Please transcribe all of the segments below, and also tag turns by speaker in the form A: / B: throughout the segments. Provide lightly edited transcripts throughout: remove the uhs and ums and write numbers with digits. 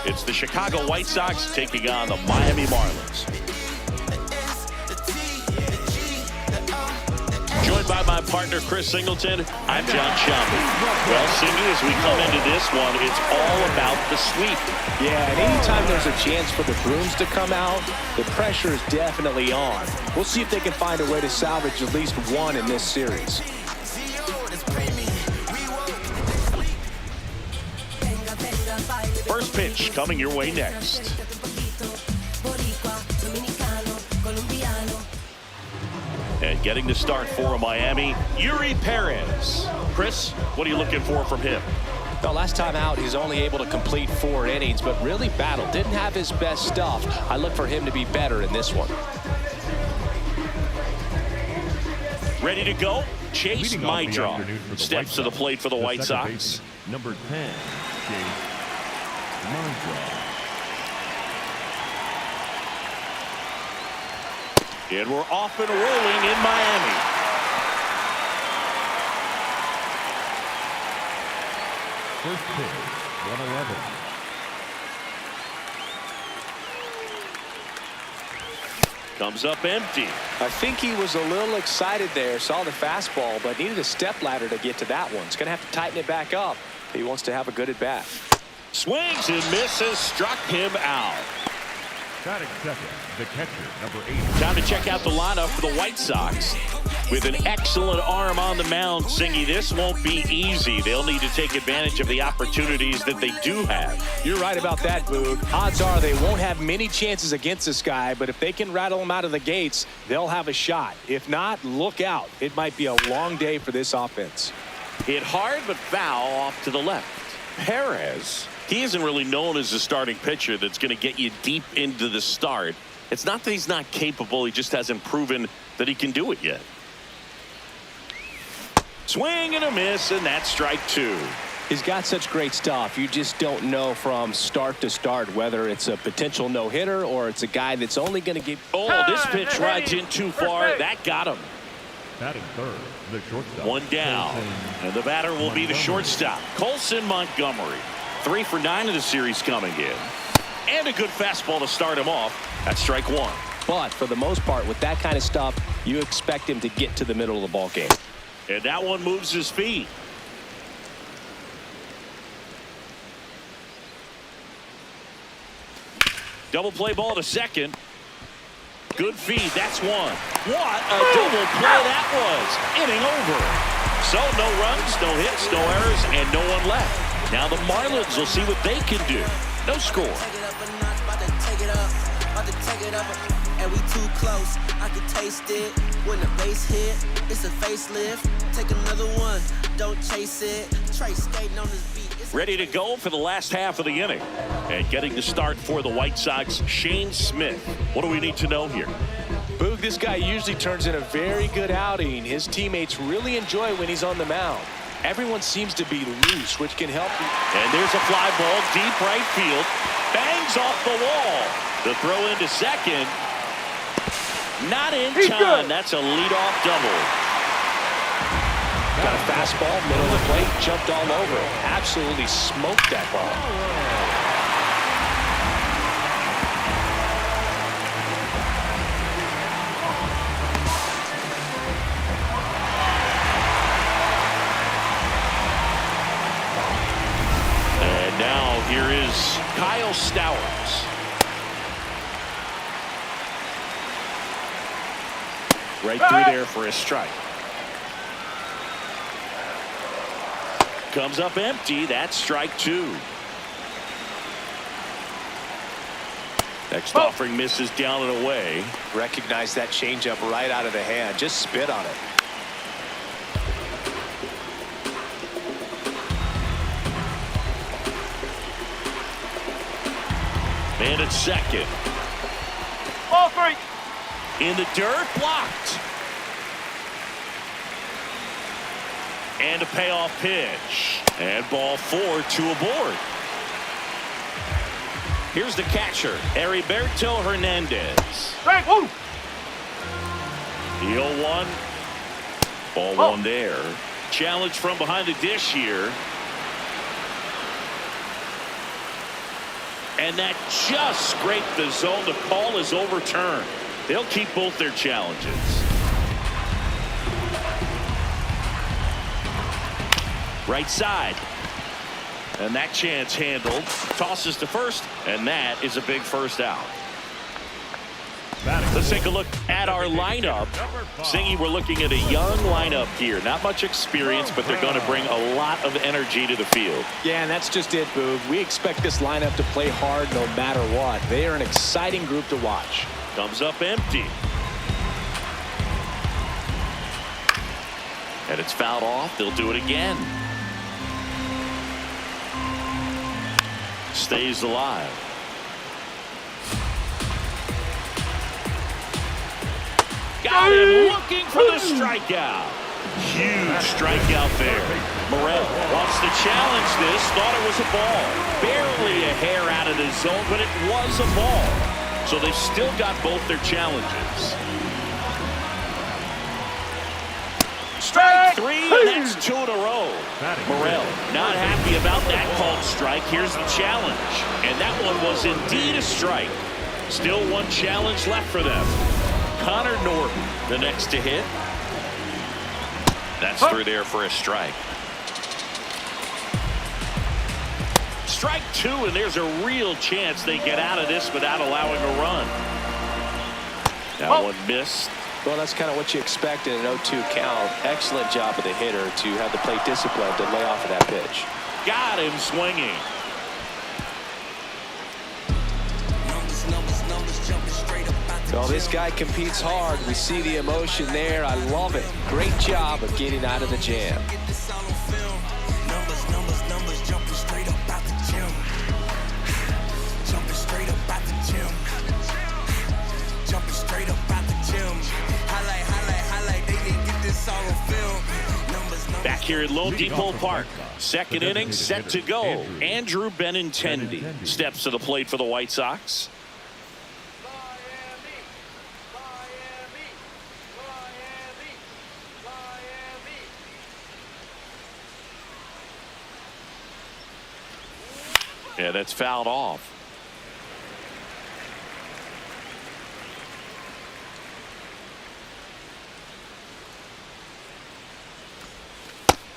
A: It's the Chicago White Sox taking on the Miami Marlins. Joined by my partner, Chris Singleton, I'm John Schaumburg. Well, Singy, as we come into this one, it's all about the sweep.
B: Yeah, and anytime there's a chance for the Brooms to come out, the pressure is definitely on. We'll see if they can find a way to salvage at least one in this series.
A: First pitch coming your way next. And getting the start for Miami, Yuri Perez. Chris, what are you looking for from him?
B: Well, last time out, he's only able to complete 4 innings, but really battled. Didn't have his best stuff. I look for him to be better in this one.
A: Ready to go? Chase Mydra steps to the plate for the White Sox.
C: Number 10, Chase Mydra.
A: And we're off and rolling in Miami.
C: First pitch, 111.
A: Comes up empty.
B: I think he was a little excited there, saw the fastball, but needed a step ladder to get to that one. He's going to have to tighten it back up if he wants to have a good at-bat.
A: Swings and misses, struck him out.
C: Batting second, the catcher, number 8.
A: Time to check out the lineup for the White Sox. With an excellent arm on the mound, Singy, this won't be easy. They'll need to take advantage of the opportunities that they do have.
B: You're right about that, Boog. Odds are they won't have many chances against this guy, but if they can rattle him out of the gates, they'll have a shot. If not, look out. It might be a long day for this offense.
A: Hit hard but foul off to the left. Perez, he isn't really known as a starting pitcher that's going to get you deep into the start. It's not that he's not capable, he just hasn't proven that he can do it yet. Swing and a miss, and that's strike 2.
B: He's got such great stuff. You just don't know from start to start whether it's a potential no-hitter or it's a guy that's only going to get...
A: Oh, this pitch rides in too far. That got him.
C: Batting third, the shortstop.
A: One down, and the batter will be the shortstop, Colson Montgomery. 3 for 9 of the series coming in. And a good fastball to start him off. That's strike 1.
B: But for the most part, with that kind of stuff, you expect him to get to the middle of the ball game.
A: And that one moves his feet. Double play ball to second. Good feed. That's one. What a double play that was. Inning over. So no runs, no hits, no errors, and no one left. Now the Marlins will see what they can do. No score.
D: And we too close. I can taste it when the base hit. It's a facelift. Take another one. Don't chase it. Trey skating on this beat.
A: Ready to go for the last half of the inning. And getting the start for the White Sox, Shane Smith. What do we need to know here?
B: Boog, this guy usually turns in a very good outing. His teammates really enjoy when he's on the mound. Everyone seems to be loose, which can help.
A: And there's a fly ball deep right field. Bangs off the wall. The throw into second. Not in time. That's a leadoff double.
B: Got a fastball, middle of the plate, jumped all over it. Absolutely smoked that ball.
A: And now here is Kyle Stowers. Right through there for a strike. Comes up empty. That's strike 2. Next offering misses down and away.
B: Recognize that changeup right out of the hand. Just spit on it.
A: Man at second.
E: Ball 3.
A: In the dirt, blocked. And a payoff pitch. And ball 4, 2 aboard. Here's the catcher, Heriberto Hernandez.
E: Strike 1.
A: The 0-1. Ball 1 there. Challenge from behind the dish here. And that just scraped the zone. The call is overturned. They'll keep both their challenges. Right side. And that chance handled. Tosses to first, and that is a big first out. Let's take a look at our lineup. Singy, we're looking at a young lineup here. Not much experience, but they're going to bring a lot of energy to the field.
B: Yeah, and that's just it, Boog. We expect this lineup to play hard no matter what. They are an exciting group to watch.
A: Comes up empty. And it's fouled off. They'll do it again. Stays alive. Got him looking for the strikeout. Huge strikeout there. Morel wants to challenge this. Thought it was a ball. Barely a hair out of the zone, but it was a ball. So they've still got both their challenges. Strike three, and that's 2 in a row. Morel not happy about that called strike. Here's the challenge. And that one was indeed a strike. Still one challenge left for them. Connor Norton, the next to hit. That's through there for a strike. Strike 2, and there's a real chance they get out of this without allowing a run. That one missed.
B: Well, that's kind of what you expect in an 0-2 count. Excellent job of the hitter to have the plate discipline to lay off of that pitch.
A: Got him swinging.
B: Well, this guy competes hard. We see the emotion there. I love it. Great job of getting out of the jam.
A: Back here at Lone Depot Park. Second inning set to go. Andrew Benintendi steps to the plate for the White Sox. Yeah, that's fouled off.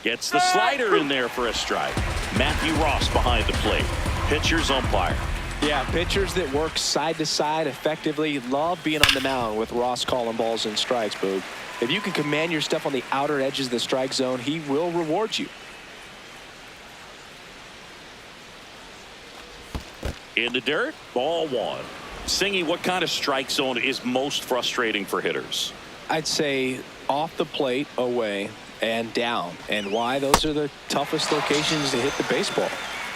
A: Gets the slider in there for a strike. Matthew Ross behind the plate. Pitcher's umpire.
B: Yeah, pitchers that work side to side effectively love being on the mound with Ross calling balls and strikes, Boog. If you can command your stuff on the outer edges of the strike zone, he will reward you.
A: In the dirt, ball one. Singy, what kind of strike zone is most frustrating for hitters?
B: I'd say off the plate, away, and down. And why? Those are the toughest locations to hit the baseball.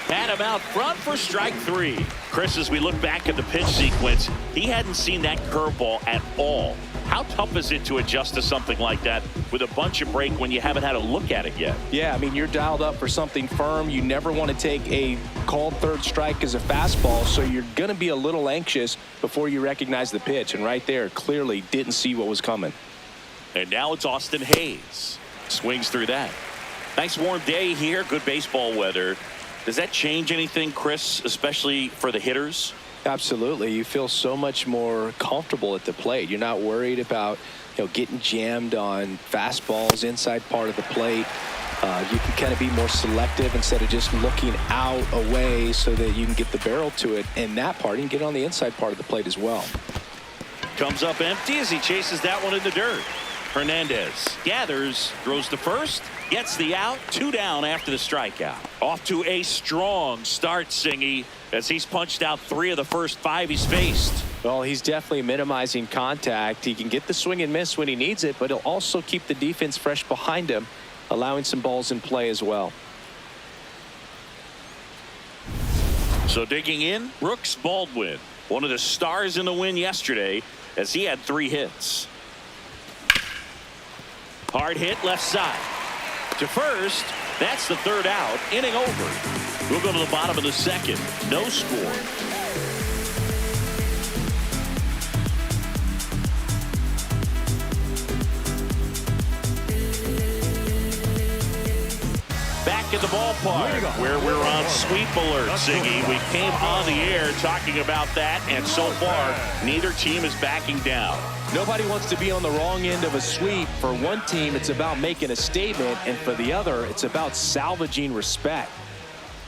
A: Had him out front for strike 3. Chris, as we look back at the pitch sequence, he hadn't seen that curveball at all. How tough is it to adjust to something like that with a bunch of break when you haven't had a look at it yet?
B: Yeah, I mean, you're dialed up for something firm. You never want to take a called third strike as a fastball, so you're going to be a little anxious before you recognize the pitch. And right there, clearly didn't see what was coming.
A: And now it's Austin Hayes. Swings through that. Nice warm day here. Good baseball weather. Does that change anything, Chris, especially for the hitters?
B: Absolutely. You feel so much more comfortable at the plate. You're not worried about, getting jammed on fastballs inside part of the plate. You can kind of be more selective instead of just looking out away so that you can get the barrel to it. And that part, you can get on the inside part of the plate as well.
A: Comes up empty as he chases that one in the dirt. Hernandez gathers, throws to first, gets the out, 2 down after the strikeout. Off to a strong start, Singy, as he's punched out 3 of the first 5 he's faced.
B: Well, he's definitely minimizing contact. He can get the swing and miss when he needs it, but he'll also keep the defense fresh behind him, allowing some balls in play as well.
A: So digging in, Brooks Baldwin, one of the stars in the win yesterday, as he had 3 hits. Hard hit left side. To first, that's the 3rd out. Inning over. We'll go to the bottom of the 2nd. No score. Back at the ballpark. part where we're on sweep alert, Ziggy. We came on the air talking about that, and so far, neither team is backing down.
B: Nobody wants to be on the wrong end of a sweep. For one team, it's about making a statement, and for the other, it's about salvaging respect.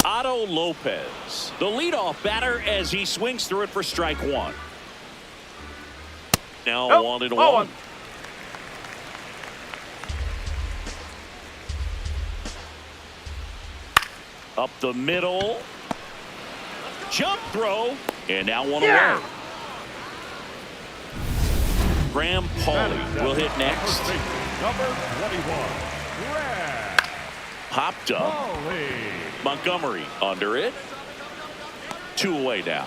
A: Otto Lopez, the leadoff batter, as he swings through it for strike one. Now 1-1. Up the middle. Jump throw. And now 1 away. Graham Pauley will hit next.
C: Number 21, Graham
A: Popped up.
C: Pauley.
A: Montgomery under it. 2 away now.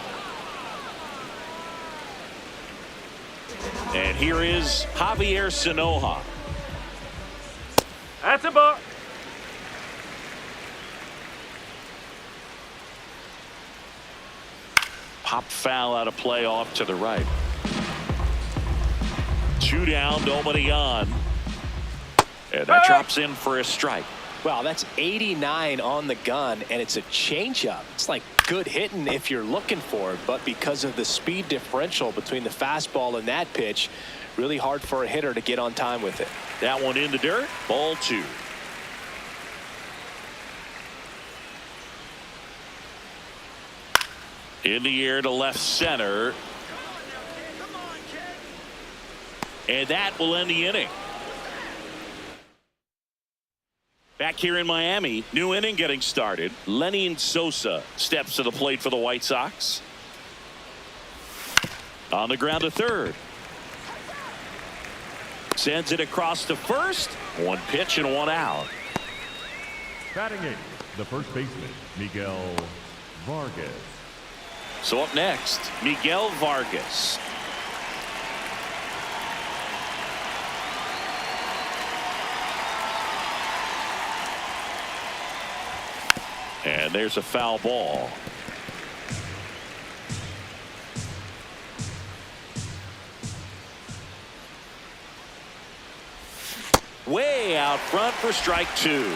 A: And here is Javier Sanoja.
E: That's a ball.
A: Pop foul out of play off to the right. 2 down, nobody on. And that drops in for a strike.
B: Wow, that's 89 on the gun, and it's a changeup. It's like good hitting if you're looking for it, but because of the speed differential between the fastball and that pitch, really hard for a hitter to get on time with it.
A: That one in the dirt. Ball 2. In the air to left center. And that will end the inning. Back here in Miami, new inning getting started. Lenny Sosa steps to the plate for the White Sox. On the ground to third. Sends it across to first. 1 pitch and 1 out.
C: Batting 8, the first baseman, Miguel Vargas.
A: So up next, Miguel Vargas. And there's a foul ball. Way out front for strike 2.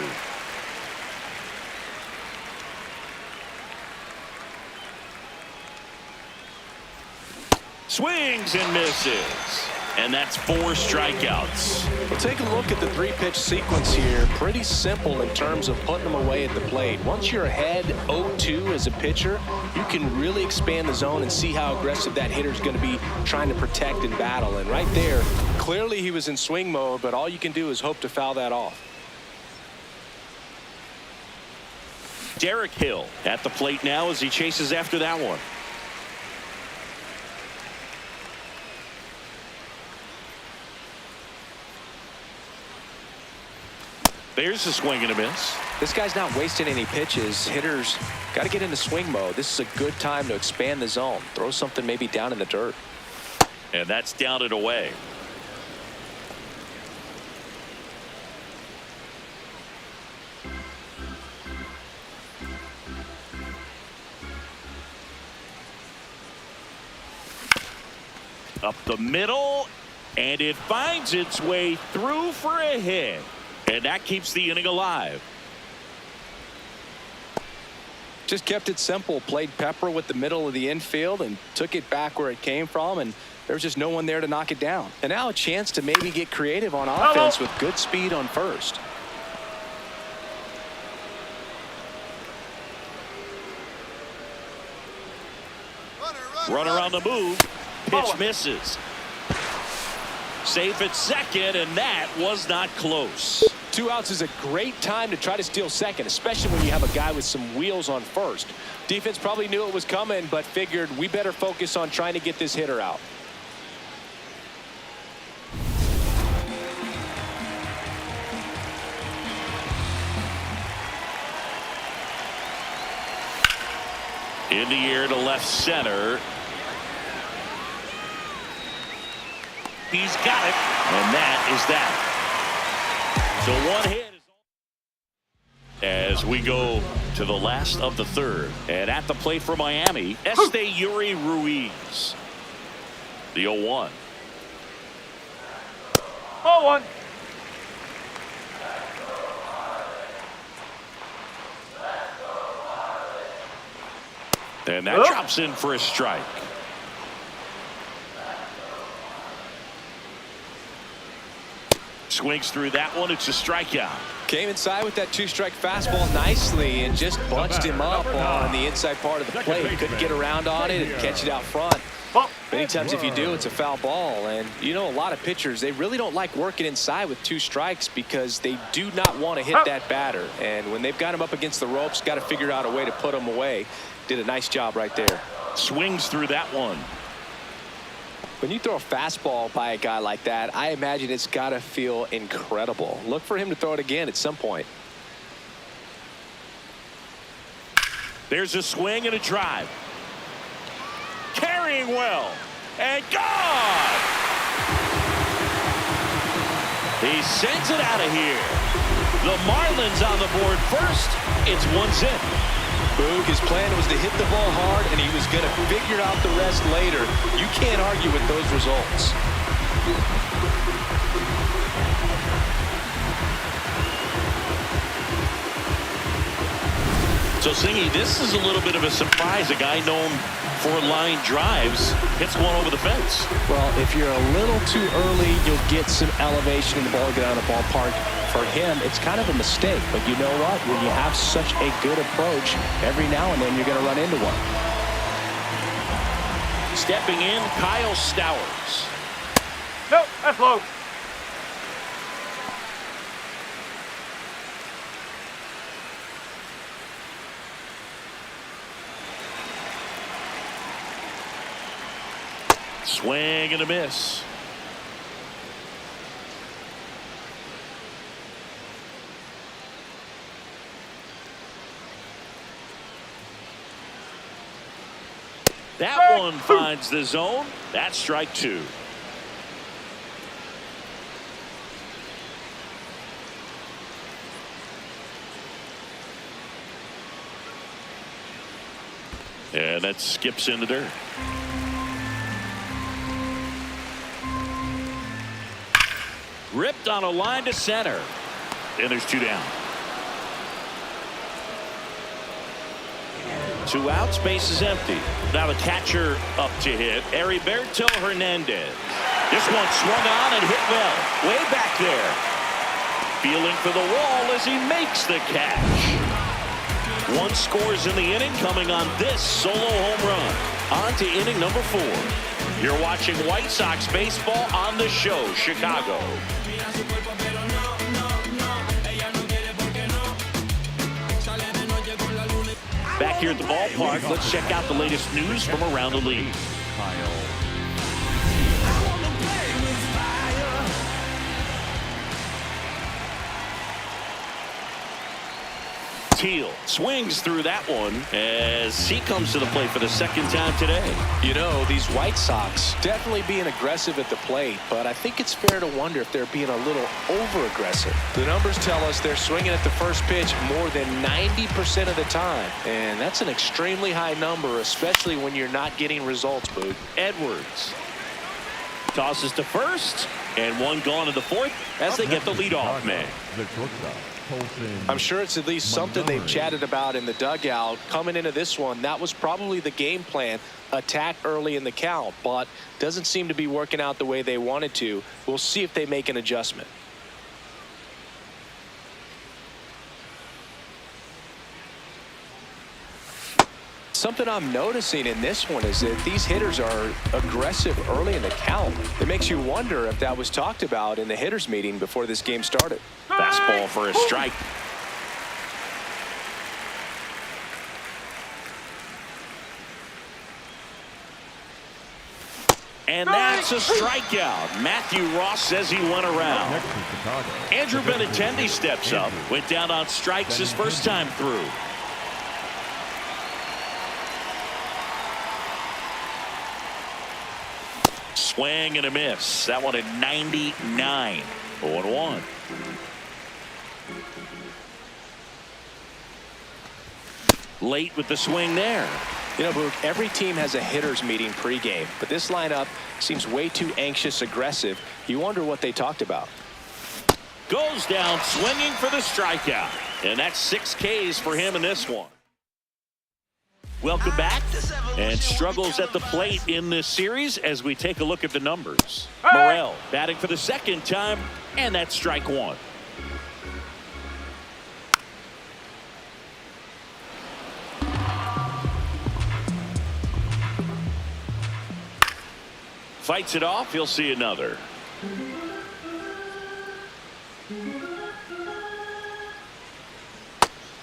A: Swings and misses. And that's 4 strikeouts.
B: Well, take a look at the 3-pitch sequence here. Pretty simple in terms of putting them away at the plate. Once you're ahead 0-2 as a pitcher, you can really expand the zone and see how aggressive that hitter's going to be trying to protect and battle. And right there, clearly he was in swing mode, but all you can do is hope to foul that off.
A: Derek Hill at the plate now as he chases after that one. There's a swing and a miss.
B: This guy's not wasting any pitches. Hitters got to get into swing mode. This is a good time to expand the zone. Throw something maybe down in the dirt.
A: And that's down and away. Up the middle, and it finds its way through for a hit. And that keeps the inning alive.
B: Just kept it simple. Played pepper with the middle of the infield and took it back where it came from, and there's just no one there to knock it down. And now a chance to maybe get creative on offense with good speed on first.
A: Runner on the move. Pitch misses. Safe at second, and that was not close.
B: 2 outs is a great time to try to steal second, especially when you have a guy with some wheels on first. Defense probably knew it was coming, but figured we better focus on trying to get this hitter out.
A: In the air to left center. He's got it, and that is that. So 1 hit as we go to the last of the third. And at the plate for Miami, Yuri Ruiz. The 0-1.
E: 0-1.
A: And that drops in for a strike. Swings through that one. It's a strikeout.
B: Came inside with that two-strike fastball nicely and just bunched him up on the inside part of the plate. Couldn't get around on it and catch it out front. Many times if you do, it's a foul ball. And you know, a lot of pitchers, they really don't like working inside with two strikes because they do not want to hit that batter. And when they've got him up against the ropes, got to figure out a way to put him away. Did a nice job right there.
A: Swings through that one.
B: When you throw a fastball by a guy like that, I imagine it's got to feel incredible. Look for him to throw it again at some point.
A: There's a swing and a drive. Carrying well. And gone! He sends it out of here. The Marlins on the board first. It's 1-0.
B: Boog, his plan was to hit the ball hard, and he was going to figure out the rest later. You can't argue with those results.
A: So, Singy, this is a little bit of a surprise. A guy known for line drives hits one over the fence.
B: Well, if you're a little too early, you'll get some elevation in the ball, get out of the ballpark. For him, it's kind of a mistake. But you know what? When you have such a good approach, every now and then you're going to run into one.
A: Stepping in, Kyle Stowers.
E: No, that's low.
A: Swing and a miss. That one finds the zone. That's strike two. And that skips in the dirt. Ripped on a line to center. And there's two down. 2 outs, base is empty. Now the catcher up to hit, Heriberto Hernandez. This one swung on and hit well. Way back there. Feeling for the wall as he makes the catch. 1 scores in the inning, coming on this solo home run. On to inning number 4. You're watching White Sox baseball on the show, Chicago. Back here at the ballpark, let's check out the latest news from around the league. Teal swings through that one as he comes to the plate for the second time today.
B: You know, these White Sox definitely being aggressive at the plate, but I think it's fair to wonder if they're being a little over-aggressive. The numbers tell us they're swinging at the first pitch more than 90% of the time, and that's an extremely high number, especially when you're not getting results, Boog.
A: Edwards tosses to first, and one gone in the 4th as they get the leadoff man.
B: I'm sure it's at least something they've chatted about in the dugout. Coming into this one, that was probably the game plan. Attack early in the count, but doesn't seem to be working out the way they wanted to. We'll see if they make an adjustment. Something I'm noticing in this one is that these hitters are aggressive early in the count. It makes you wonder if that was talked about in the hitters meeting before this game started.
A: Fastball for a strike. And that's a strikeout. Matthew Ross says he went around. Andrew Benintendi steps up. Went down on strikes his first time through. Swing and a miss. That one at 99. 0-1. Late with the swing there.
B: You know, Boog, every team has a hitters meeting pregame, but this lineup seems way too anxious, aggressive. You wonder what they talked about.
A: Goes down swinging for the strikeout. And that's 6 Ks for him in this one. Welcome back. And struggles at the plate in this series as we take a look at the numbers. Morel batting for the second time, and that's strike one. Fights it off. He'll see another.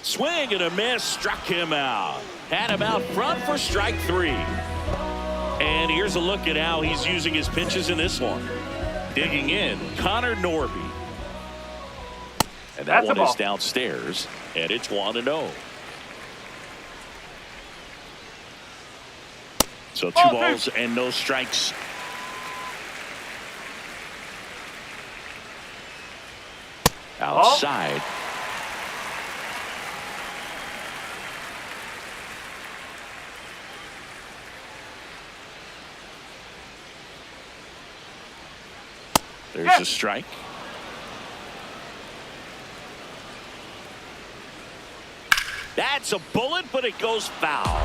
A: Swing and a miss, struck him out. Had him out front for strike three. And here's a look at how he's using his pitches in this one. Digging in, Connor Norby. And that one is downstairs, and it's 1-0. So 2 balls and no strikes. Outside. There's a strike. That's a bullet, but it goes foul.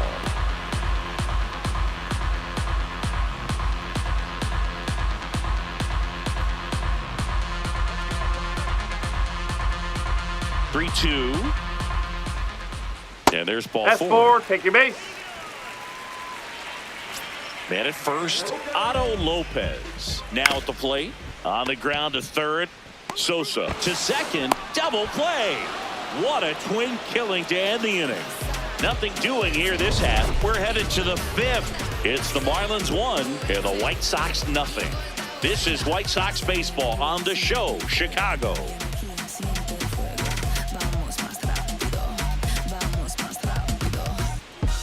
A: Three, 2. And there's ball four.
E: Take your base.
A: Man at first, Otto Lopez. Now at the plate. On the ground to third. Sosa to second. Double play. What a twin killing to end the inning. Nothing doing here this half. We're headed to the 5th. It's the Marlins 1 and the White Sox nothing. This is White Sox baseball on the show, Chicago.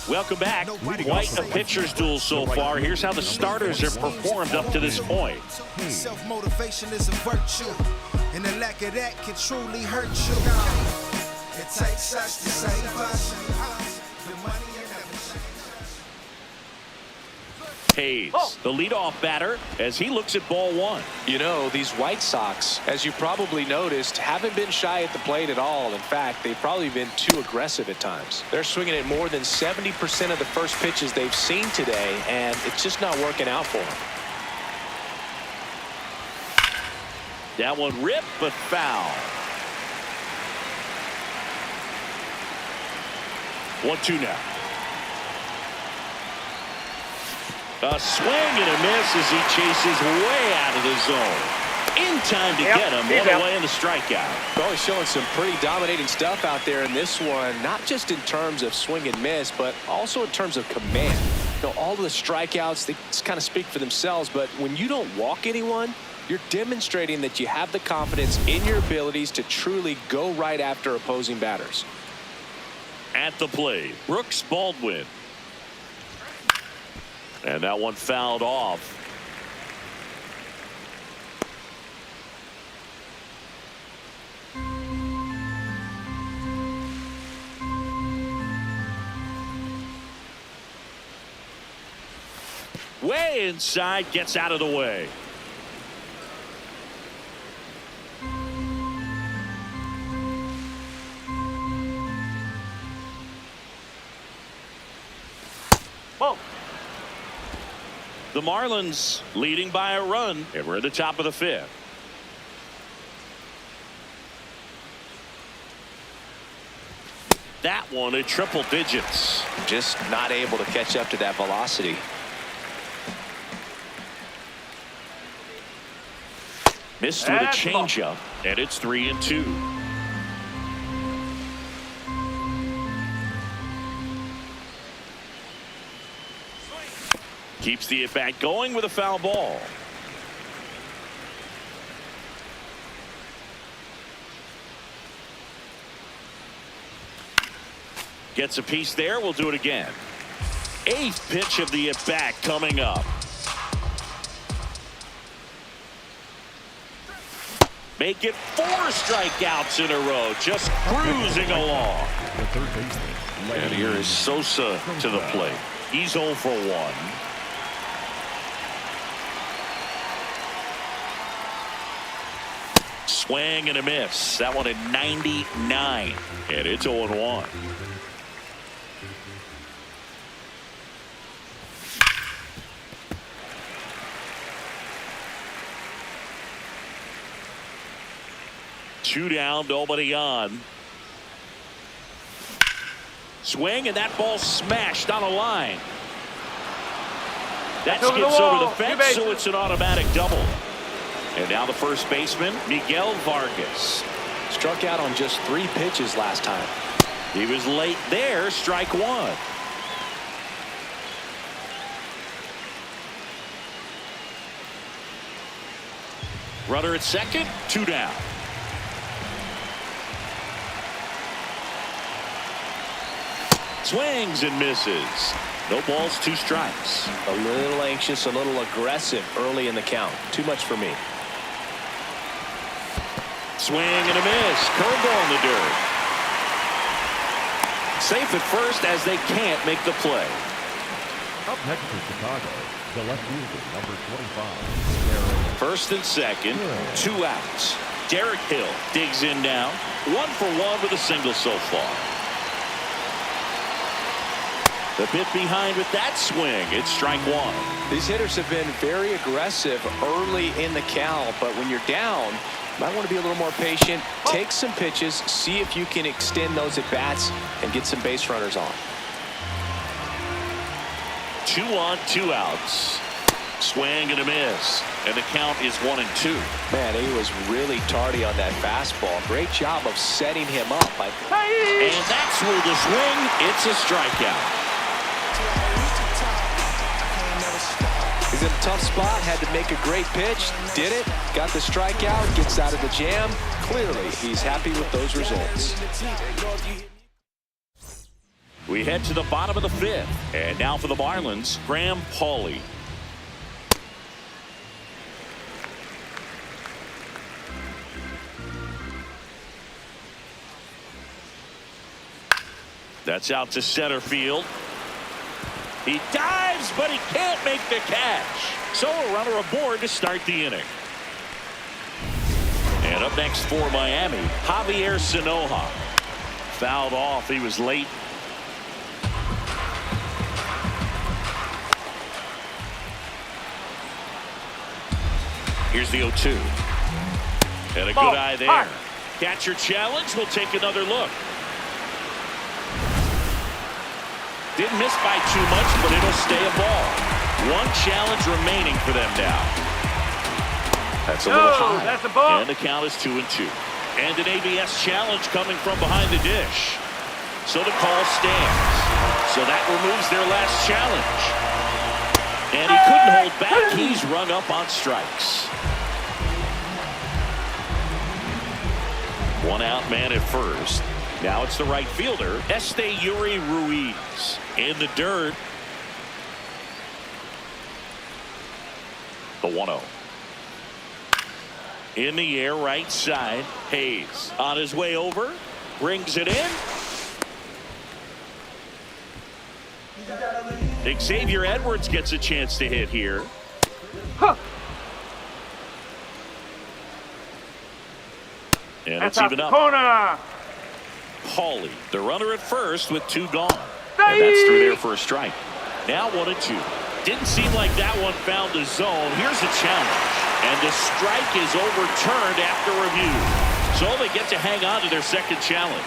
A: Welcome back. Quite a pitcher's duel so far. Here's how the starters have performed up to this point.
F: Self-motivation is a virtue, and the lack of that can truly hurt you. It takes us to save us. The money ain't never
A: Hayes, the leadoff batter, as he looks at ball one.
B: You know, these White Sox, as you probably noticed, haven't been shy at the plate at all. In fact, they've probably been too aggressive at times. They're swinging at more than 70% of the first pitches they've seen today, and it's just not working out for them.
A: That one ripped, but foul. 1-2 now. A swing and a miss as he chases way out of the zone. In time to get him. One away in the strikeout.
B: Well, he's showing some pretty dominating stuff out there in this one, not just in terms of swing and miss, but also in terms of command. You know, all the strikeouts, they just kind of speak for themselves, but when you don't walk anyone, you're demonstrating that you have the confidence in your abilities to truly go right after opposing batters.
A: At the plate, Brooks Baldwin. And that one fouled off. Way inside, gets out of the way. The Marlins leading by a run, and we're at the top of the 5th. That one at triple digits.
B: Just not able to catch up to that velocity.
A: Missed with a changeup, and it's 3-2. Keeps the at-bat going with a foul ball. Gets a piece there. We'll do it again. 8th pitch of the at-bat coming up. Make it 4 strikeouts in a row. Just cruising along. And here is Sosa to the plate. He's 0 for 1. Swing and a miss. That one at 99. And it's 0-1. 2 down, nobody on. Swing, and that ball smashed on a line. That skips over the fence, so it's an automatic double. And now the first baseman, Miguel Vargas.
B: Struck out on just 3 pitches last time.
A: He was late there, strike 1. Runner at second, 2 down. Swings and misses. No balls, 2 strikes.
B: A little anxious, a little aggressive early in the count. Too much for me.
A: Swing and a miss. Curveball in the dirt. Safe at first as they can't make the play.
C: Up next for Chicago, the left fielder, number 25.
A: First and second, 2 outs. Derek Hill digs in now. 1 for 1 with a single so far. The bit behind with that swing. It's strike 1.
B: These hitters have been very aggressive early in the count, but when you're down, you might want to be a little more patient. Take some pitches, see if you can extend those at bats and get some base runners on.
A: 2 on, 2 outs. Swing and a miss, and the count is 1 and 2.
B: Man, he was really tardy on that fastball. Great job of setting him up.
A: And that's where the swing. It's a strikeout.
B: He's in a tough spot, had to make a great pitch, did it, got the strikeout, gets out of the jam. Clearly, he's happy with those results.
A: We head to the bottom of the 5th, and now for the Marlins, Graham Pauley. That's out to center field. He dives, but he can't make the catch. So a runner aboard to start the inning. And up next for Miami, Javier Sanoja. Fouled off. He was late. Here's the 0-2. And a good eye there. Catcher challenge. We'll take another look. Didn't miss by too much, but it'll stay a ball. 1 challenge remaining for them now. That's a little high.
E: That's a ball.
A: And the count is 2 and 2. And an ABS challenge coming from behind the dish. So the call stands. So that removes their last challenge. And he couldn't hold back. He's rung up on strikes. 1 out man at first. Now it's the right fielder, Yuri Ruiz. In the dirt. The 1-0. In the air, right side. Hayes on his way over. Brings it in. Xavier Edwards gets a chance to hit here. And it's even up.
E: Corner.
A: Pauley, the runner at first with 2 gone. And that's through there for a strike. Now 1 and 2. Didn't seem like that one found the zone. Here's a challenge. And the strike is overturned after review. So they get to hang on to their second challenge.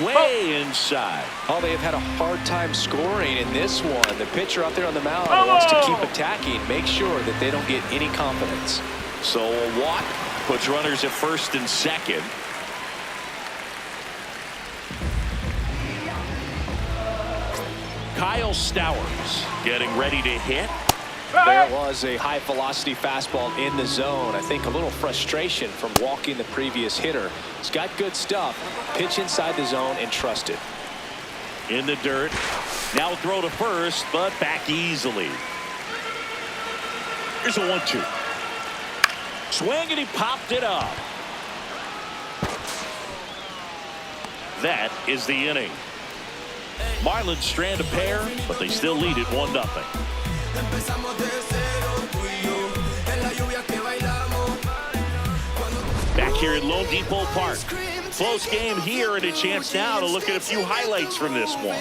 A: Way inside.
B: Oh, they have had a hard time scoring in this one. The pitcher out there on the mound wants to keep attacking. Make sure that they don't get any confidence.
A: So a walk puts runners at first and second. Kyle Stowers getting ready to hit.
B: There was a high velocity fastball in the zone. I think a little frustration from walking the previous hitter. He's got good stuff. Pitch inside the zone and trust it.
A: In the dirt. Now throw to first, but back easily. Here's a 1-2. Swing and he popped it up. That is the inning. Marlins strand a pair, but they still lead it 1-0. Back here at Lone Depot Park. Close game here and a chance now to look at a few highlights from this one.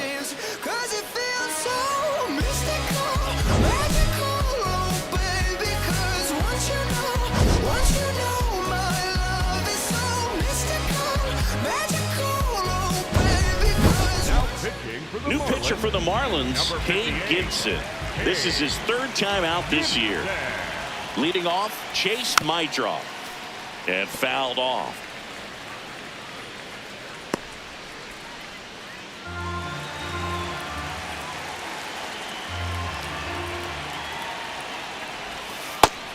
A: Marlins, Cade Gibson. This is his third time out this year. Leading off, chased Mydroff and fouled off.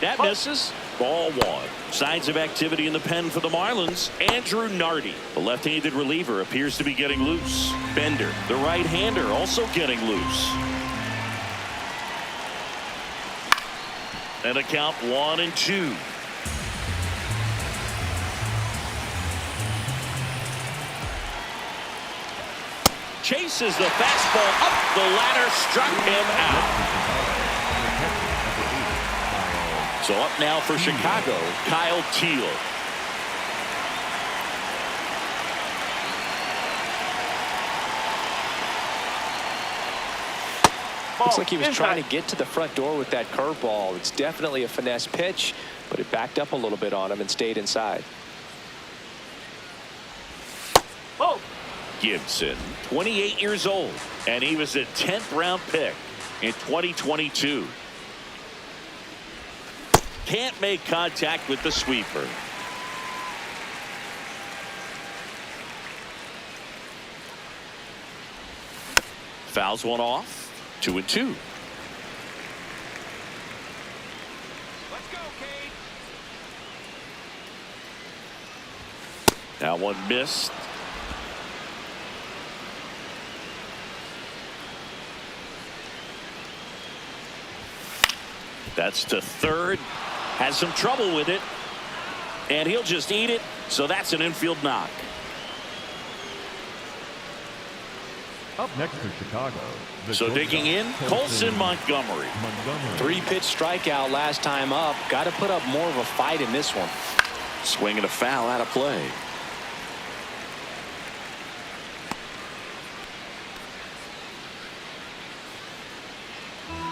A: That misses. Ball one. Signs of activity in the pen for the Marlins. Andrew Nardi, the left-handed reliever, appears to be getting loose. Bender, the right-hander, also getting loose. And a count 1-2. Chases the fastball up the ladder, struck him out. So up now for Chicago, Kyle Teel.
B: Looks like he was trying to get to the front door with that curveball. It's definitely a finesse pitch, but it backed up a little bit on him and stayed inside.
A: Oh. Gibson, 28 years old, and he was a 10th round pick in 2022. Can't make contact with the sweeper. Fouls one off. 2-2.
E: Let's go, Cade.
A: Now one missed. That's to third. Has some trouble with it. And he'll just eat it. So that's an infield knock.
C: Up next for Chicago.
A: So digging in, Colson Montgomery.
B: 3-pitch strikeout last time up. Got to put up more of a fight in this one.
A: Swinging a foul out of play.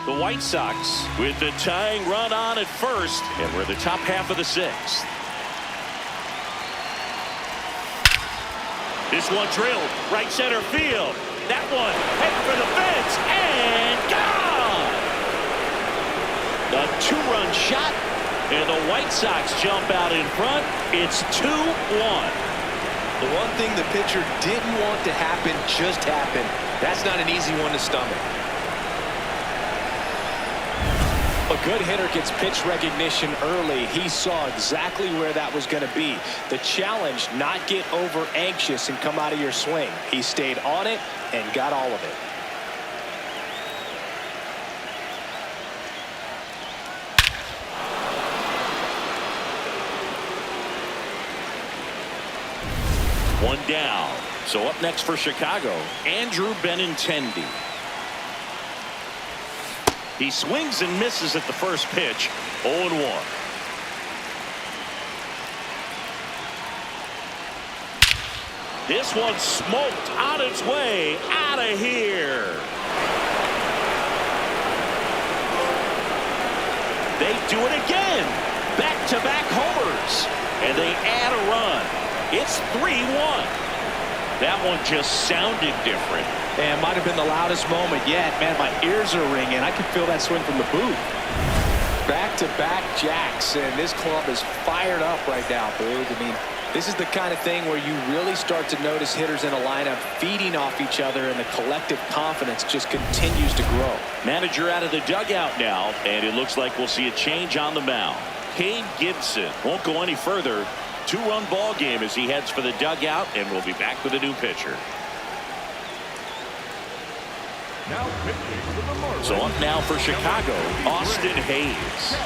A: The White Sox with the tying run on at first, and we're the top half of the sixth. This one drilled right center field. That one heading for the fence and gone. A two-run shot, and the White Sox jump out in front. It's 2-1.
B: The one thing the pitcher didn't want to happen just happened. That's not an easy one to stomach. A good hitter gets pitch recognition early. He saw exactly where that was going to be. The challenge, not get over anxious and come out of your swing. He stayed on it and got all of it.
A: One down. So up next for Chicago, Andrew Benintendi. He swings and misses at the first pitch. 0-1. This one smoked on its way out of here. They do it again. Back-to-back homers. And they add a run. It's 3-1. That one just sounded different.
B: And might have been the loudest moment yet. Man, my ears are ringing. I can feel that swing from the booth. Back-to-back jacks, and this club is fired up right now, Boog. I mean, this is the kind of thing where you really start to notice hitters in a lineup feeding off each other, and the collective confidence just continues to grow.
A: Manager out of the dugout now, and it looks like we'll see a change on the mound. Cade Gibson won't go any further. Two-run ball game as he heads for the dugout, and we'll be back with a new pitcher.
C: Now pitching for the Marlins.
A: So up now for Chicago, Austin Hayes.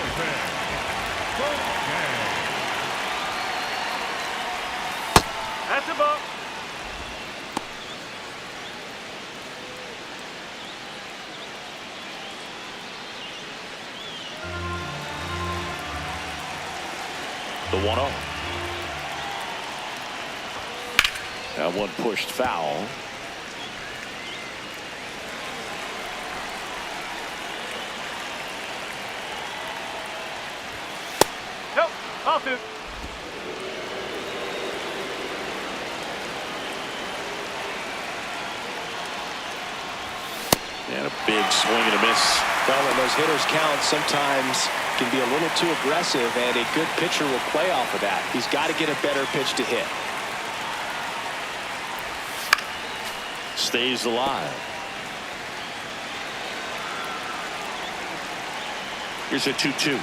E: That's a ball.
A: The 1-0. That one pushed foul.
E: Nope, I'll do.
A: Swing and a miss.
B: Well, when those hitters count, sometimes can be a little too aggressive, and a good pitcher will play off of that. He's got to get a better pitch to hit.
A: Stays alive. Here's a 2-2.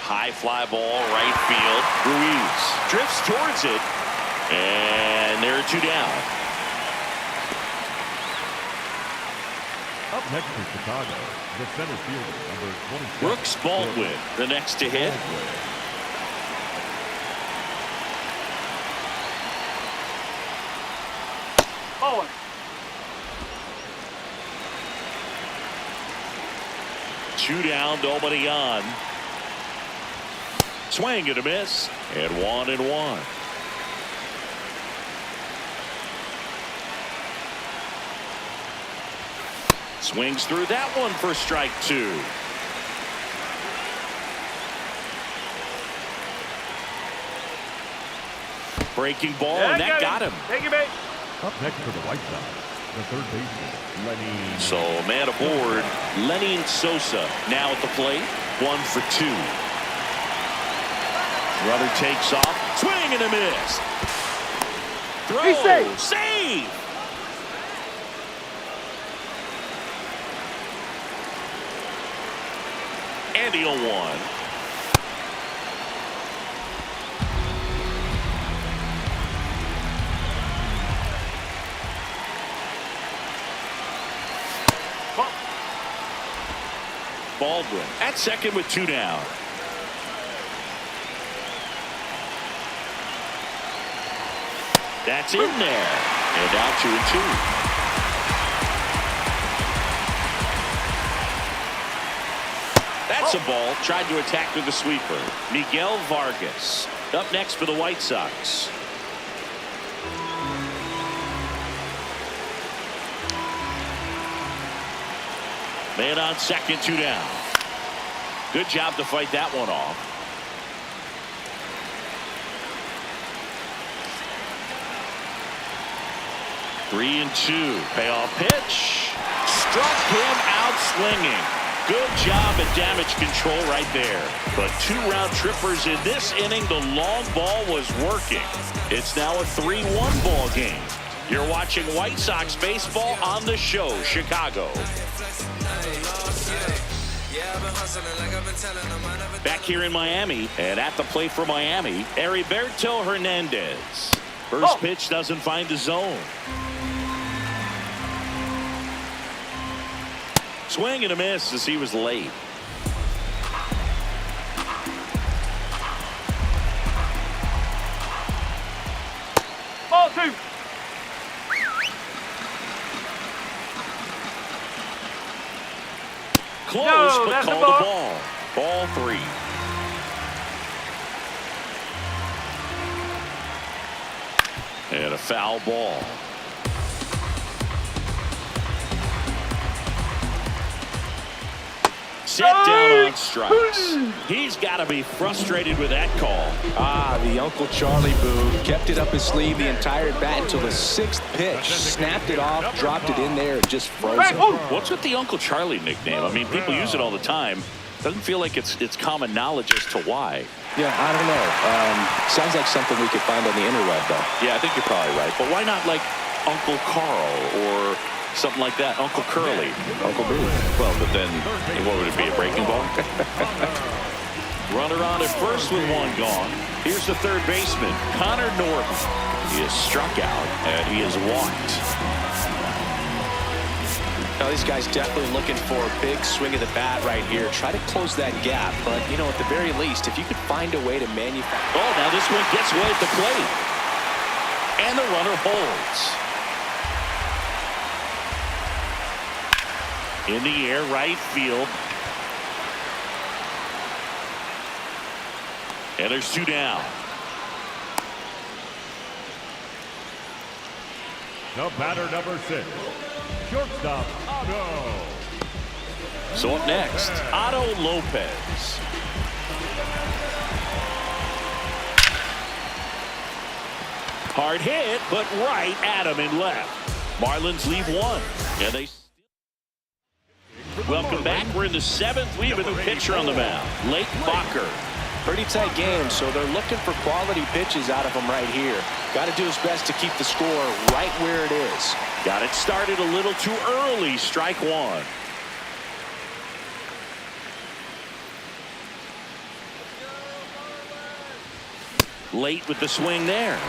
A: High fly ball, right field. Ruiz drifts towards it, and there are 2 down.
C: Up next for Chicago, the center fielder, number 27.
A: Brooks Baldwin, the next to hit.
E: Baldwin.
A: Two down, nobody on. Swing and a miss, and 1-1. Swings through that one for strike 2. Breaking ball, and that got him.
E: Take it, mate.
C: Up next for the White Sox, the third baseman, Lenny.
A: So man aboard, Lenny Sosa now at the plate. 1 for 2. Runner takes off. Swing and a miss. Throw. Save. And the 0-1. Baldwin at second with 2 down. That's in there. And now 2-2. That's a ball. Tried to attack with the sweeper. Miguel Vargas up next for the White Sox. Man on second, 2 down. Good job to fight that one off. Three and 2. Payoff pitch. Struck him out swinging. Good job at damage control right there. But 2 round trippers in this inning. The long ball was working. It's now a 3-1 ball game. You're watching White Sox baseball on the show, Chicago. Back here in Miami, and at the plate for Miami, Heriberto Hernandez. First pitch doesn't find the zone. Swing and a miss as he was late.
E: Ball 2.
A: Close,
E: No,
A: but
E: that's a
A: called
E: ball.
A: the ball. Ball 3. And a foul ball. Set down on strikes. He's got to be frustrated with that call.
B: The Uncle Charlie boo kept it up his sleeve the entire bat until the 6th pitch. Snapped it off, dropped it in there, and just froze it.
A: What's with the Uncle Charlie nickname? I mean, people use it all the time. Doesn't feel like it's common knowledge as to why.
B: Yeah, I don't know. Sounds like something we could find on the interweb, though.
A: Yeah, I think you're probably right. But why not like Uncle Carl or something like that? Uncle Curly.
B: Uncle Boo.
A: Well, but then what would it be, a breaking ball? Runner on at first with 1 gone. Here's the third baseman, Connor Norton. He is struck out and he is walked.
B: Now, this guy's definitely looking for a big swing of the bat right here. Try to close that gap, but, you know, at the very least, if you could find a way to manufacture...
A: Oh, now this one gets away at the plate. And the runner holds. In the air, right field. And there's 2 down.
C: The batter, number 6, shortstop, Otto.
A: So up next, Otto Lopez. Hard hit, but right at him and left. Marlins leave one. And they... Welcome back. We're in the 7th. We have a new pitcher on the mound, Lake Bacher.
B: Pretty tight game, so they're looking for quality pitches out of him right here. Got to do his best to keep the score right where it is.
A: Got it started a little too early. Strike one. Late with the swing there.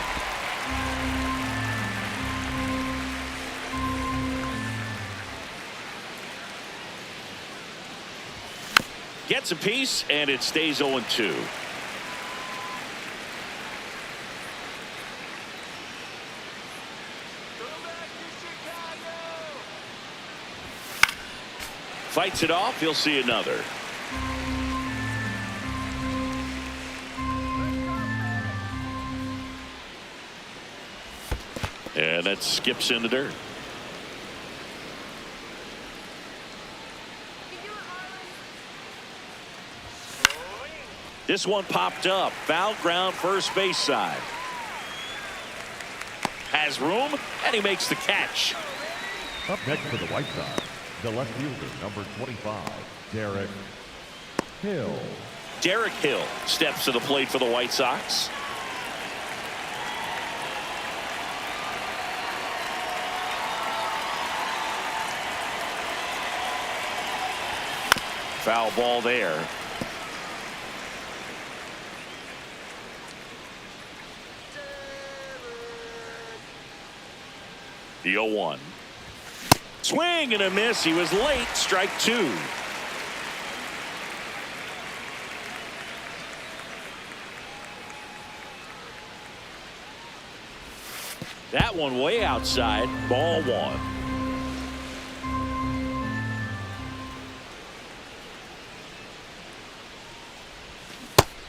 A: Gets a piece, and it stays 0-2. Fights it off. He'll see another. And that skips in the dirt. This one popped up. Foul ground, first base side. Has room, and he makes the catch.
C: Up next for the White Sox, the left fielder, number 25, Derek Hill.
A: Derek Hill steps to the plate for the White Sox. Foul ball there. The 0-1. Swing and a miss. He was late. Strike two. That one way outside. Ball one.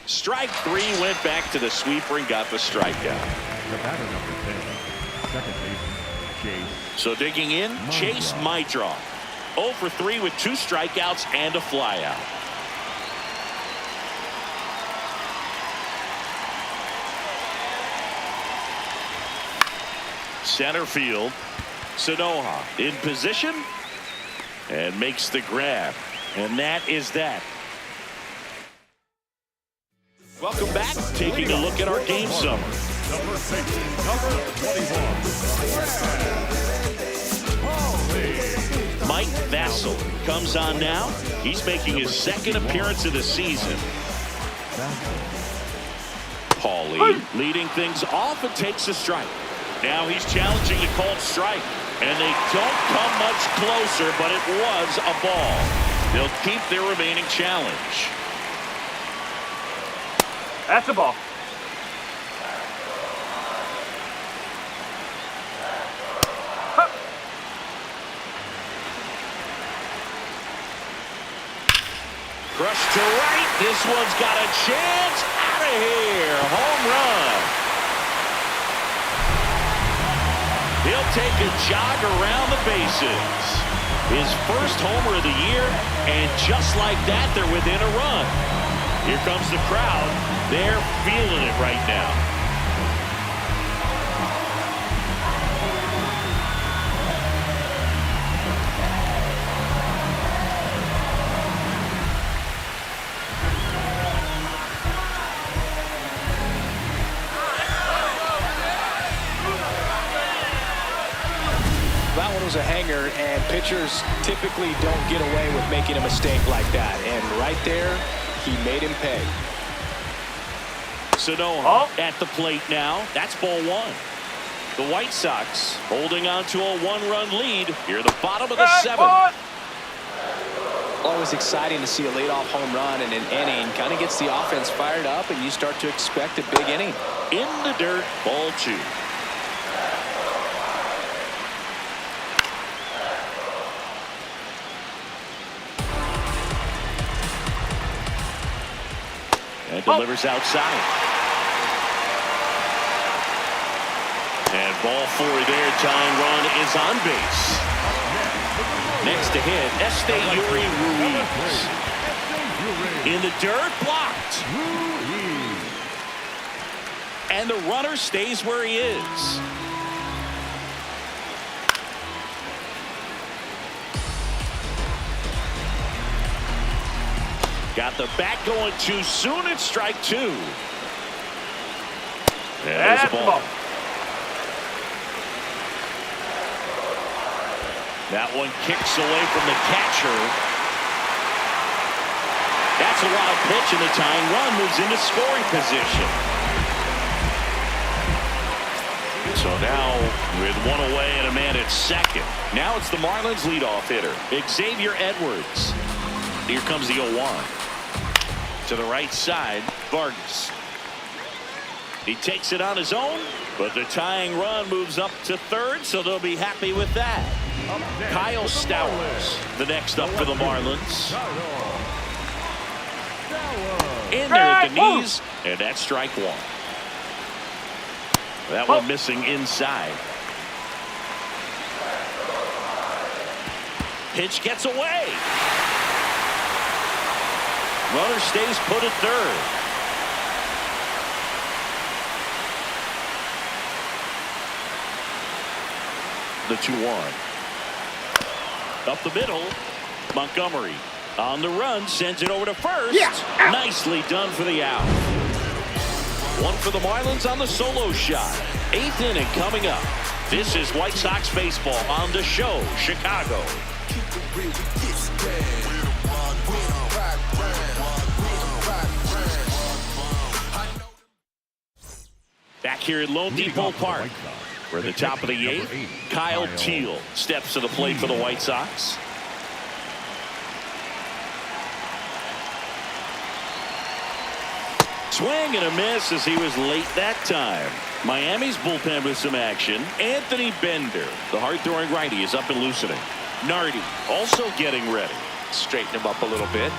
A: Strike three. Went back to the sweeper and got the strikeout.
C: The batter, number 10, second baseman, Chase.
A: So digging in, Chase Mydroff. 0 for 3 with 2 strikeouts and a flyout. Center field. Sanoha in position and makes the grab. And that is that. Welcome back. Taking a look at our game summary.
C: Number 6, number 21.
A: Mike Vasil comes on now. He's making his 2nd appearance of the season. Paulie leading things off and takes a strike. Now he's challenging a called strike. And they don't come much closer, but it was a ball. They'll keep their remaining challenge.
E: That's a ball.
A: Crushed to right. This one's got a chance. Out of here. Home run. He'll take a jog around the bases. His first homer of the year, and just like that, they're within a run. Here comes the crowd. They're feeling it right now.
B: That one was a hanger, and pitchers typically don't get away with making a mistake like that. And right there, he made him pay.
A: Sanoha at the plate now. That's ball one. The White Sox holding on to a 1-run lead here at the bottom of the 7th.
B: Always exciting to see a leadoff home run in an inning. Kind of gets the offense fired up, and you start to expect a big inning.
A: In the dirt, ball 2. And delivers outside. And ball 4 there. Tying run is on base. Next to hit, Esteury Ruiz. In the dirt, blocked. And the runner stays where he is. Got the bat going too soon. It's strike two. And there's
E: That's
A: the ball. That one kicks away from the catcher. That's a wild pitch, and the tying run moves into scoring position. So now with one away and a man at second. Now it's the Marlins leadoff hitter, Xavier Edwards. Here comes the 0-1. To the right side, Vargas. He takes it on his own, but the tying run moves up to third, so they'll be happy with that. Kyle Stowers, the next up for the Marlins. In there at the knees, and that's strike one. That one missing inside. Pitch gets away. Runner stays put at third. The 2-1. Up the middle, Montgomery on the run, sends it over to first. Nicely done for the out. One for the Marlins on the solo shot. 8th inning coming up. This is White Sox baseball on the show, Chicago. Back here at Lone Depot Park. We're at the top of the 8th. Kyle Teal steps to the plate for the White Sox. Swing and a miss as he was late that time. Miami's bullpen with some action. Anthony Bender, the hard-throwing righty, is up and loosening. Nardi also getting ready.
B: Straighten him up a little bit.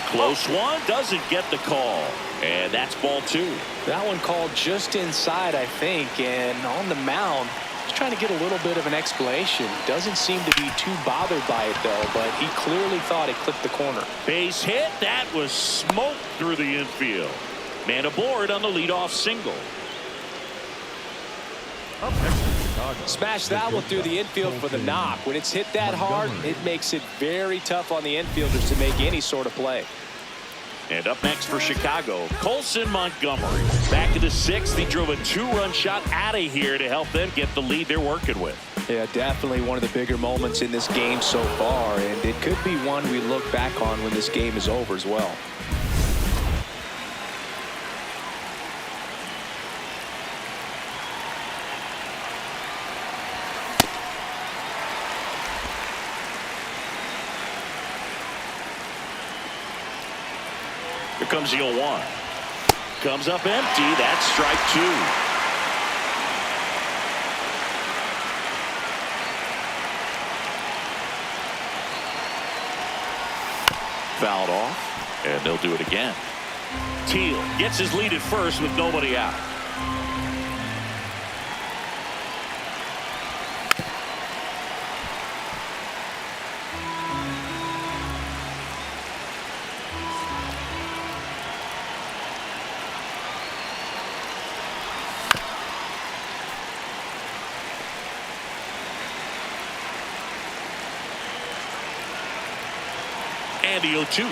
A: Close one, doesn't get the call. And that's ball two.
B: That one called just inside, I think, and on the mound, he's trying to get a little bit of an explanation. Doesn't seem to be too bothered by it, though, but he clearly thought it clipped the corner.
A: Base hit, that was smoked through the infield. Man aboard on the leadoff single.
B: Smash that one through the infield for the knock. When it's hit that hard, it makes it very tough on the infielders to make any sort of play.
A: And up next for Chicago, Colson Montgomery. Back to the 6th, he drove a 2-run shot out of here to help them get the lead they're working with.
B: Yeah, definitely one of the bigger moments in this game so far, and it could be one we look back on when this game is over as well.
A: Here comes the 0-1. Comes up empty. That's strike two. Fouled off, and they'll do it again. Teal gets his lead at first with nobody out. And the 0-2.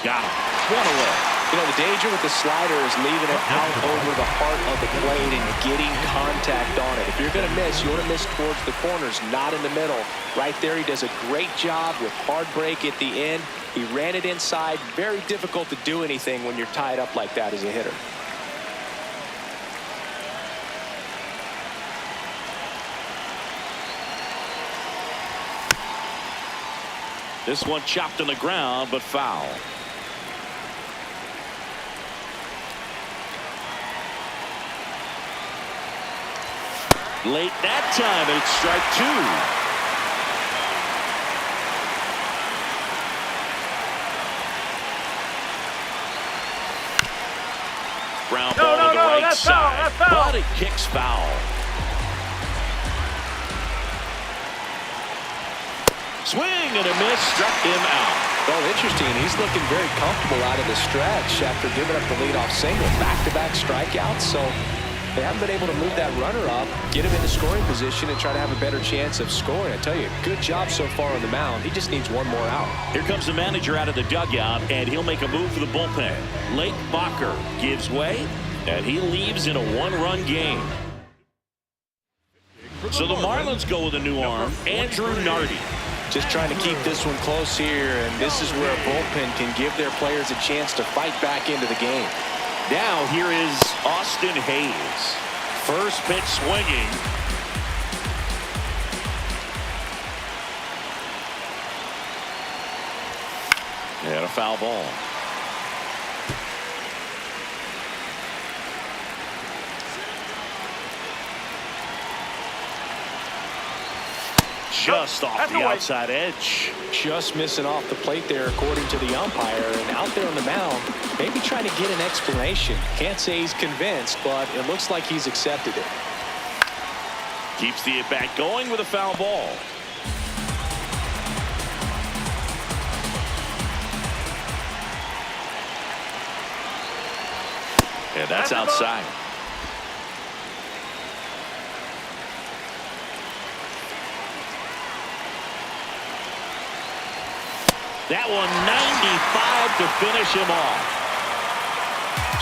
A: Got him. One away.
B: You know, the danger with the slider is leaving it out over the heart of the plate and getting contact on it. If you're going to miss, you want to miss towards the corners, not in the middle. Right there, he does a great job with hard break at the end. He ran it inside. Very difficult to do anything when you're tied up like that as a hitter.
A: This one chopped on the ground, but foul. Late that time, and it's strike two. Ground ball to the right side, but it kicks foul. Swing and a miss, struck him out.
B: Well, interesting. He's looking very comfortable out of the stretch after giving up the leadoff single. Back-to-back strikeouts, so they haven't been able to move that runner up, get him into scoring position, and try to have a better chance of scoring. I tell you, good job so far on the mound. He just needs one more out.
A: Here comes the manager out of the dugout, and he'll make a move for the bullpen. Lake Bacher gives way, and he leaves in a one-run game. So the Marlins go with a new arm, Andrew Nardi.
B: Just trying to keep this one close here, and this is where a bullpen can give their players a chance to fight back into the game.
A: Now here is Austin Hayes. First pitch swinging. And a foul ball. Just off the outside edge.
B: Just missing off the plate there, according to the umpire. And out there on the mound, maybe trying to get an explanation. Can't say he's convinced, but it looks like he's accepted it.
A: Keeps the at-bat going with a foul ball. And that's outside. That one 95 to finish him off.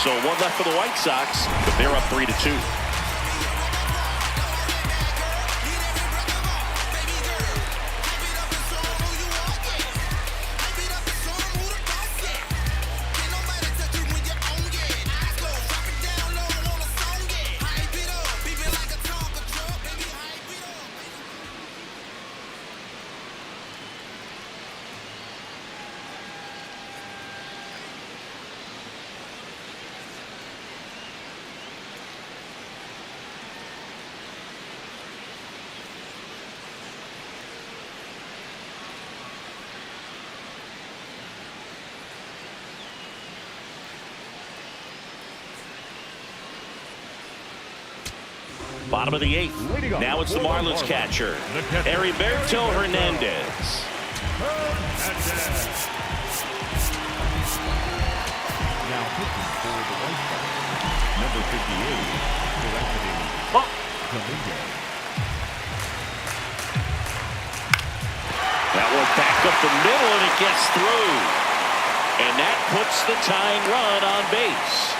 A: So one left for the White Sox, but they're up 3-2. Bottom of the 8th. Now it's the Marlins catcher, Heriberto Hernandez.
C: Now pitching for the White Sox, number 58, Dominguez.
A: That one back up the middle, and it gets through. And that puts the tying run on base.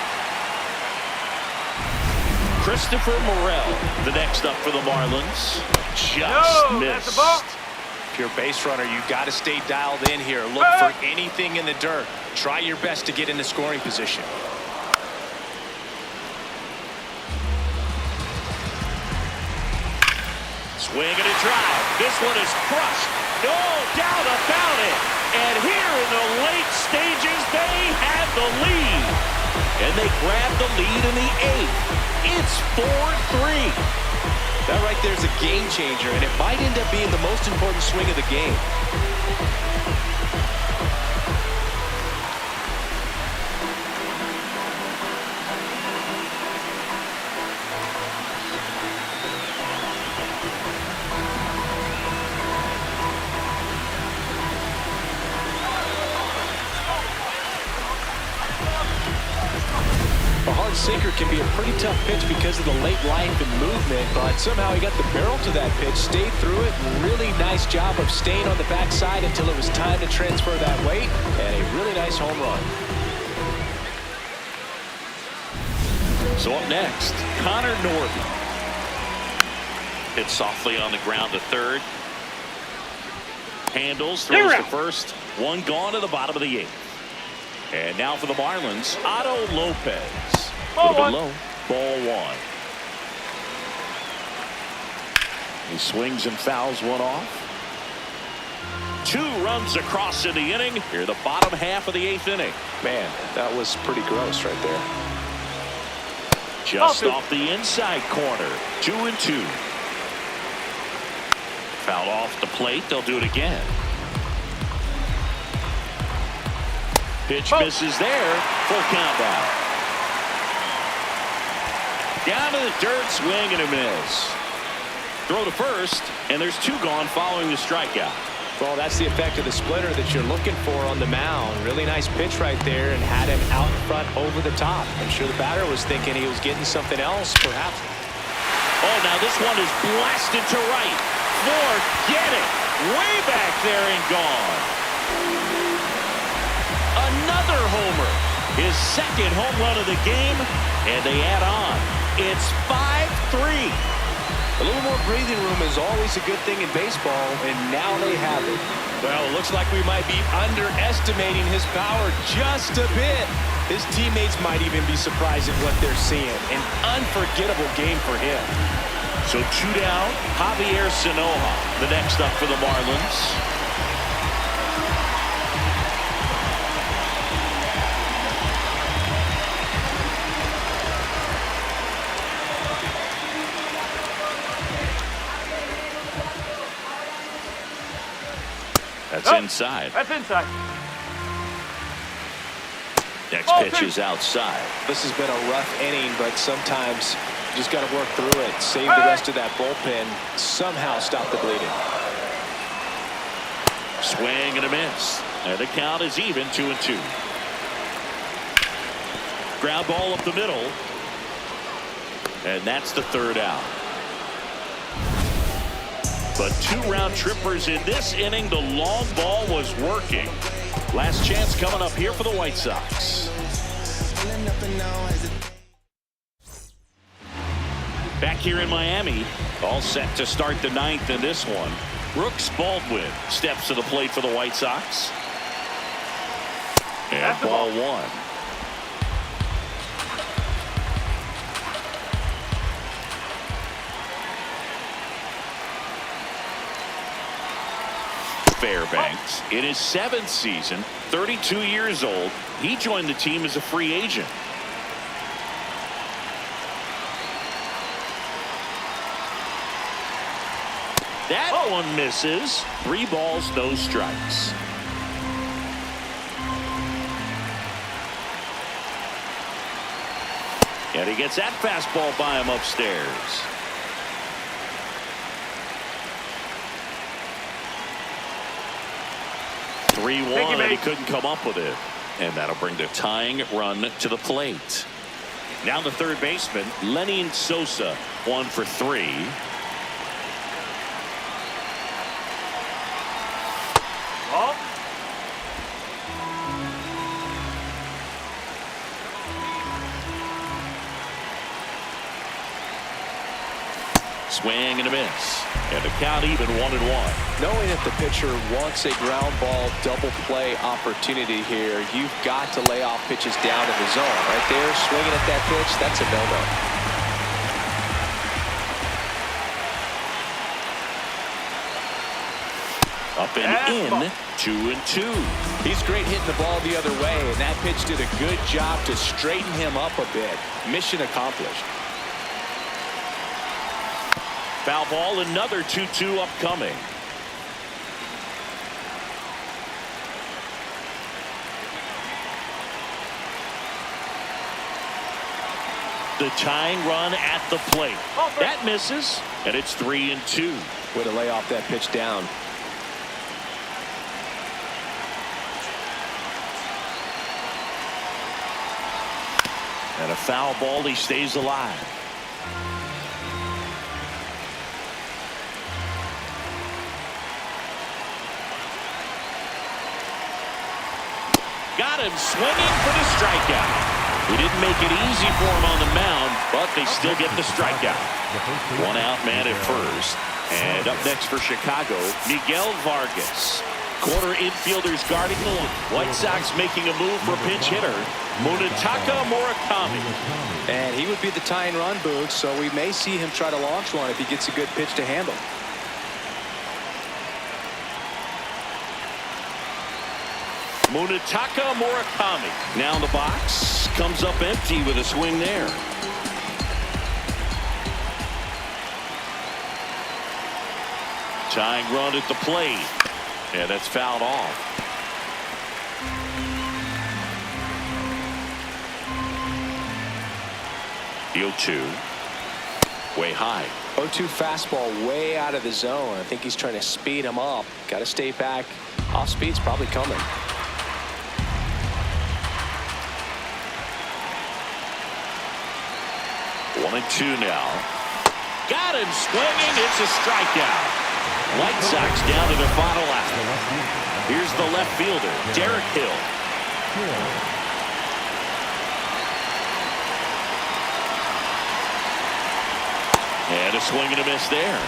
A: Christopher Morel, the next up for the Marlins. Just missed.
B: If you're a base runner, you've got to stay dialed in here. Look for anything in the dirt. Try your best to get into scoring position.
A: Swing and a drive. This one is crushed. No doubt about it. And here in the late stages, they have the lead. And they grab the lead in the 8th. It's 4-3.
B: That right there is a game changer, and it might end up being the most important swing of the game. Sinker can be a pretty tough pitch because of the late life and movement, but somehow he got the barrel to that pitch, stayed through it. Really nice job of staying on the backside until it was time to transfer that weight, and a really nice home run.
A: So up next, Connor Norton. Hit softly on the ground to third. Handles, throws to first. One gone to the bottom of the 8th. And now for the Marlins, Otto Lopez. A little bit low. Ball 1. He swings and fouls one off. 2 runs across in the inning. Here, the bottom half of the 8th inning.
B: Man, that was pretty gross right there.
A: Just off the inside corner. 2-2. Foul off the plate. They'll do it again. Pitch misses there. Full count now. Down to the dirt, swing and a miss. Throw to first, and there's 2 gone following the strikeout.
B: Well, that's the effect of the splitter that you're looking for on the mound. Really nice pitch right there and had him out in front over the top. I'm sure the batter was thinking he was getting something else, perhaps.
A: Oh, now this one is blasted to right. Forget it. Way back there and gone. Another homer. His second home run of the game, and they add on. It's 5-3.
B: A little more breathing room is always a good thing in baseball, and now they have it. Well, it looks like we might be underestimating his power just a bit. His teammates might even be surprised at what they're seeing. An unforgettable game for him.
A: So 2 down, Javier Sanoja, the next up for the Marlins. That's inside.
E: That's inside.
A: Next
E: Ball
A: pitch
E: two.
A: is outside.
B: This has been a rough inning, but sometimes you just got to work through it, save the rest of that bullpen, somehow stop the bleeding.
A: Swing and a miss. And the count is even, 2-2. Ground ball up the middle. And that's the third out. But 2 round trippers in this inning. The long ball was working. Last chance coming up here for the White Sox. Back here in Miami, all set to start the 9th in this one. Brooks Baldwin steps to the plate for the White Sox. And ball 1. Fairbanks in his 7th season, 32 years old. He joined the team as a free agent. That one misses. 3 balls, no strikes. And he gets that fastball by him upstairs. And he couldn't come up with it. And that'll bring the tying run to the plate. Now the third baseman, Lenny Sosa, 1 for 3.
E: Ball.
A: Swing and a miss. And the count even, 1-1.
B: Knowing that the pitcher wants a ground ball double play opportunity here, you've got to lay off pitches down in the zone. Right there, swinging at that pitch, that's a no-no.
A: Up and in, 2-2.
B: He's great hitting the ball the other way, and that pitch did a good job to straighten him up a bit. Mission accomplished.
A: Foul ball, another 2-2 upcoming. The tying run at the plate. That misses, and it's 3-2.
B: Way to lay off that pitch down.
A: And a foul ball, he stays alive. Got him swinging for the strikeout. He didn't make it easy for him on the mound, but they still get the strikeout. 1 out, man at first. And up next for Chicago, Miguel Vargas. Corner infielders guarding the line. White Sox making a move for pinch hitter Munetaka Murakami.
B: And he would be the tying run, Boog, so we may see him try to launch one if he gets a good pitch to handle.
A: Munetaka Murakami now in the box, comes up empty with a swing there. Tying run at the plate. Yeah, that's fouled off. The 0-2. Way high.
B: 0-2 fastball way out of the zone. I think he's trying to speed him up. Got to stay back. Off speed's probably coming.
A: 1-2 now. Got him swinging. It's a strikeout. White Sox down to their final out. Here's the left fielder, Derek Hill. And a swing and a miss there.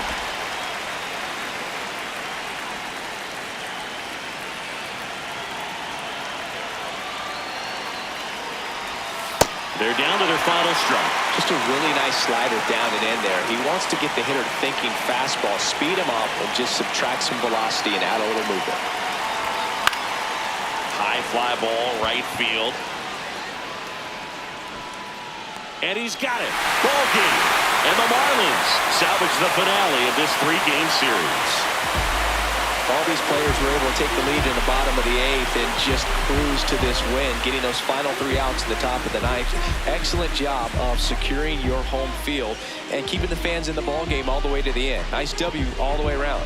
A: They're down to their final strike.
B: Just a really nice slider down and in there. He wants to get the hitter thinking fastball, speed him up, and just subtract some velocity and add a little movement.
A: High fly ball, right field. And he's got it. Ball game. And the Marlins salvage the finale of this 3-game series.
B: All these players were able to take the lead in the bottom of the 8th and just cruise to this win, getting those final 3 outs at the top of the 9th. Excellent job of securing your home field and keeping the fans in the ball game all the way to the end. Nice W all the way around.